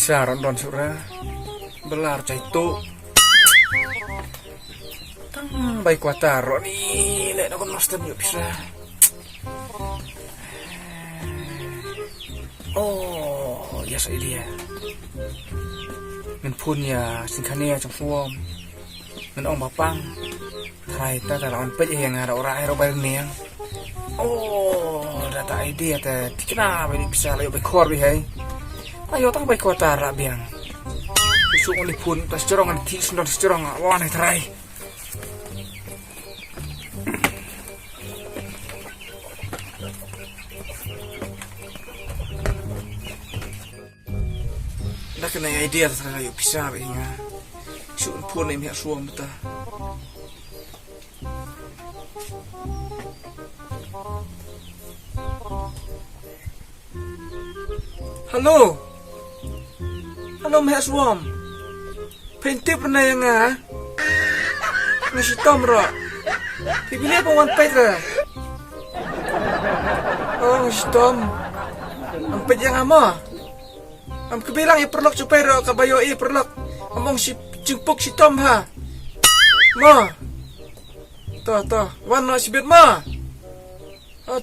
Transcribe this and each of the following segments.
bisa ron surah belar cai tu tang baik kuataro ni lek nak nostem yuk bisa. Oh ya saya dia men pun ya singkania trong suom men ong bapang hai ta ta on pet yang ada ora aero bal niang. Oh data idea ta kenapa ini bisa layo be kor bi hai ayo tang baik kuatara biang usung ni pun tas corongan ti sundon corong wan hai trai. Nak kena idea terlalu yuk bisa begini. Syukur pun ni miak suam betul. Halo, halo miak suam. Pentip pernah yang nasi tom rak. Pilih apa wan pet lah. Oh nasi tom. Ampet yang ama. Am kebilang ya perlok supaya kabayo perlok. Among si jempuk si Tom ha. Ma. Toh. Wan si bet ma.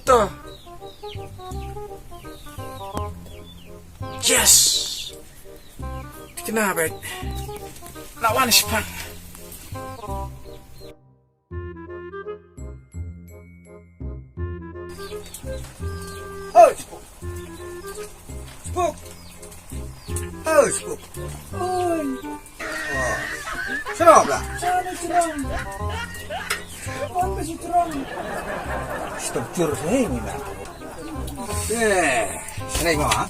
Toh. Yes. Kenapa? Lawan si Pang. Oh, Spuk. Oh, Spuk. Oi, Serap lah. sana cerong. Wan masih cerong. Stop cur saya ni lah. Senai ngah.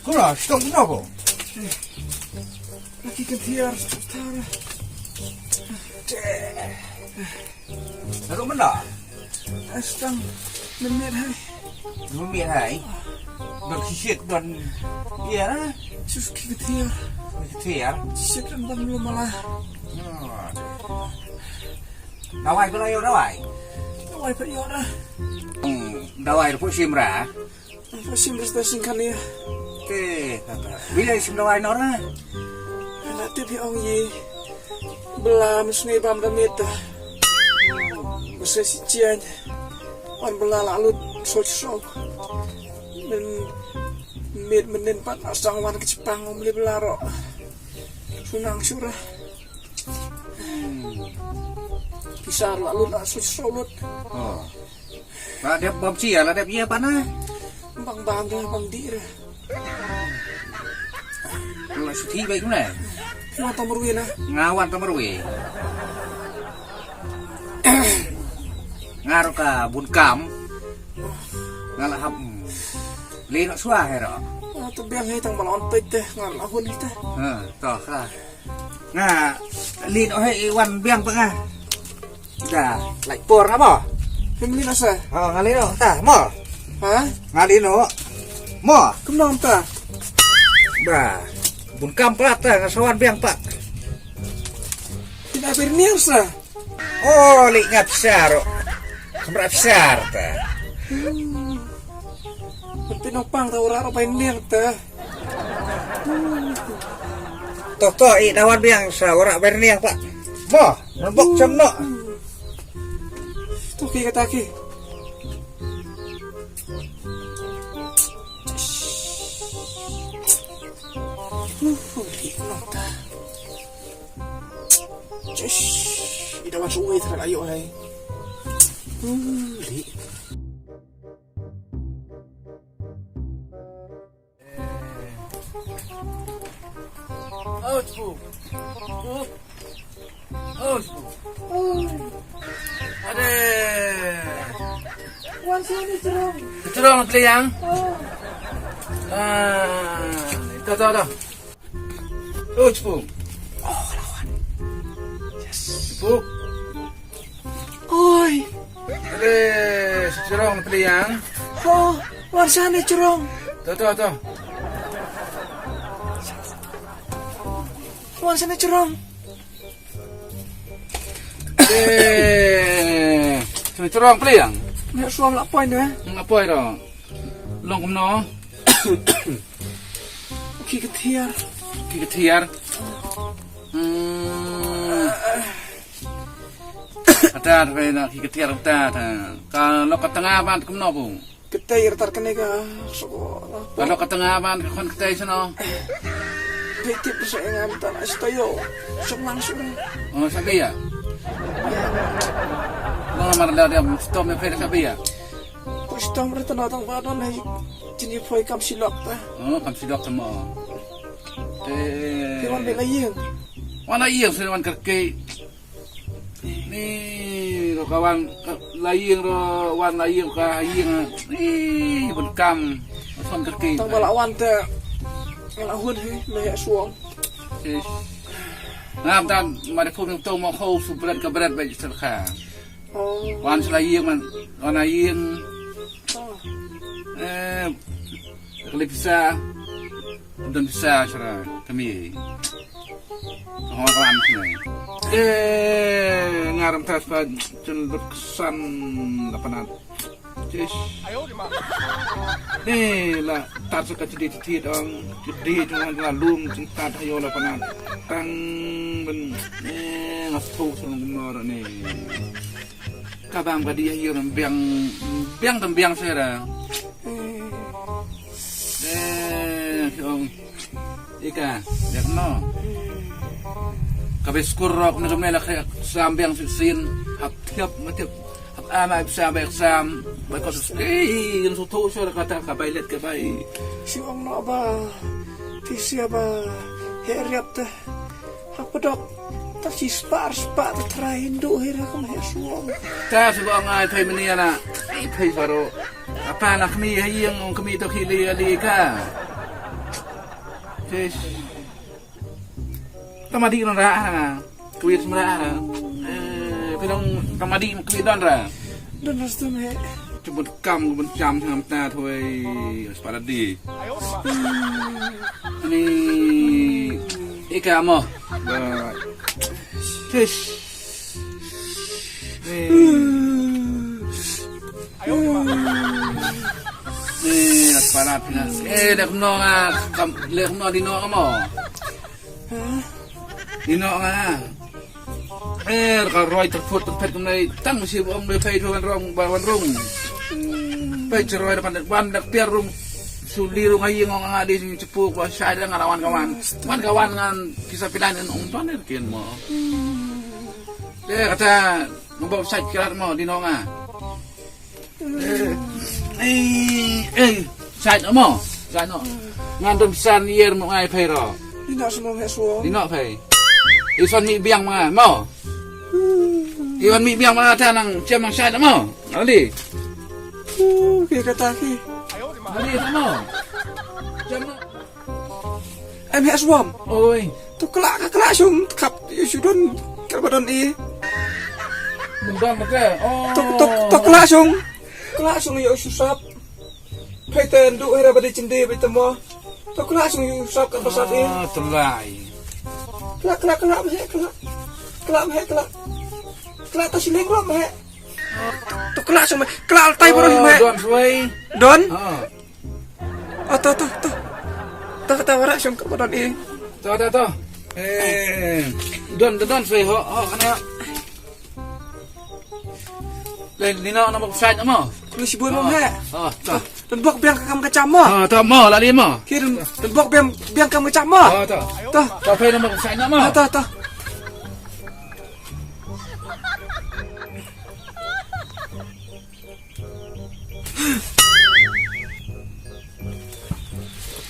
Kuna stop kenapa? Lagi ketiar setara. Lalu mana? Astang menit hai. Lumit hai. Don sisit don. Iya lah. Sus ketiar. Tiar. Sisit dan belum malah. Dawai belayo dawai. Awai pak yora. Dawai pun simra. Masih bersta singkan ya. Bila sim dawai nora. Nanti biang ye. Belam sungai bam damit. Masa si cian. Wan bela lalu sok. Menen pat asang wan ke Jepang beli belaro. Sunang surah. Pisar lalu tak solut. Oh. Pak dia bom sia lah dia biar panah. Bang dir. Kalau suci baik mana? Mau tamuruin lah. Ngawan tamarui. Ngaruh ka bunkam. Ngalahap. Lino suah hero. Tu biang hai tang balon pet teh ngal ahun kita. Toh lah. Nah, lino hai wan biang pengah. Dah, like por apa? Pemili nasa. Oh, ngalino tah, mo. Ha? Ngalino. Mo. Kemana ta? Bah. Bunkam plat tah ngasawan biang pak. Tidak berniar sa. Oh, lik ngap besar. Keberap besar tah. Pinopang tau ora apa berniar ta. Toh dawan biang sa ora berniang pak. Mo, nembok cemno. Tu ki kata ki. Di nota. Ida masuk ai terlalu ayo hai. Li. Oh, tu. Oh, tu. Ada. Wan sini cerong. Cerong keliang. Tahu. Oh, cepuk. Oh, lawan. Yes. Cepuk. Oi. Ada cerong keliang. Oh, wan sini cerong. Tahu. Wan sini cerong. Cerong keliang. Nek suam lak poin dah. Apa itu? Long kumno. ki ketiar. Ketiar. Ada nak ketiar ada. Kalau ke tengah ban kemana bu? Ketiar terkenega sekolah. Kalau ke tengah ban kon ketai sana. Petip saya ngamtan astayo. Langsung. Oh sabi ya. Ngamar dia stop me fere sabi ya. Pustam mereka natang badan hai jenis poi kam silok ta. Oh kam sidok sama. Kewan belayang. Wana iya sewan kerke. Ni kawan laying ro wan laying ka haying ni benkam son kerke. Tang balawan te ngalahun he maya suang. Ngam tan mari pun tu mau kau subrat ke berat bagi serka. Oh. Wan selaying man wan laying kalau bisa dan bisa cara kami kawan sini ngaram tas pa cenderung kesan apa nat cis lah tar suka cedit dong cedit cuma ngalum cinta ayo lah panat tang ben ngasu selong gemar nih kabang badi ayo biang saya ông ika đẹp no kabis kurok na kami na kaya sambiang sin hap tiap matip hap ama bisa baik sam baik kau yung sutu siya kata kabailet kabay Siang no ba tisi ba heriap te hapadok tak si spar terahin do hera kam he suang ta suang ay pay mania na ay pay faro apa nak kami hayang kami to hili ka Cis, tamadi non ra, kuit semra, pinong tamadi kuit don ra. dan nasdem he Cuma kam bencam dengan ta thôi, sepada di. Ini ika mo, cis. Parat na. Dak no nga lek no dino ka mo. Dino nga. Ka roy terfut terpet kumai tang si om be fai ruan rong bawan rong. Pai ceroy depan bandak piar rong suli rong ayi ngong nga di cepu ko syada ngalawan kawan. Man kawan ngan kisah pilanin om tuan kin mo. Kata ngobok sait kirat mo dino nga. Sait mo, sait no. Ngandom san yer mo ngai phai ro. ina semua he suang Dino phai. Isan mi biang mga mo. Iwan mi biang mga ta nang siam nang sait mo. Ali. ke kata ki Ali mo. Siam mo. em he suam Oi, tu kelak sung kap sudon kalbadon i mundam ke. Oh. tu kelak sung yo susap Kaitan du hera badi cindi bitamo. Tok langsung usap ke pasar ini. Oh, terlai. Kelak meh. Kelak tas siling kelak meh. Tok langsung meh. Kelak altai baru meh. Don suai. Don? Oh. Oh, tuh. Kata warak sung ke badan ini. Tuh. Don suai ho kana. Lên dino nó bọc sai nữa mà. Lu si buôn mong he. Tuh. Dan bok biang kam kacam mo. Tuh mo là đi mà. Ki dan bok biang kam kacam mo. Tuh. Tuh. Cà phê nó bọc sai nữa mà. Tuh.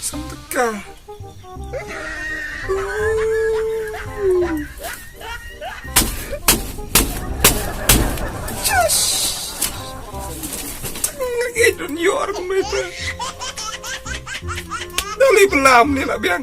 Sampeka. Dunia orang mereka Dali pelam ni lah biang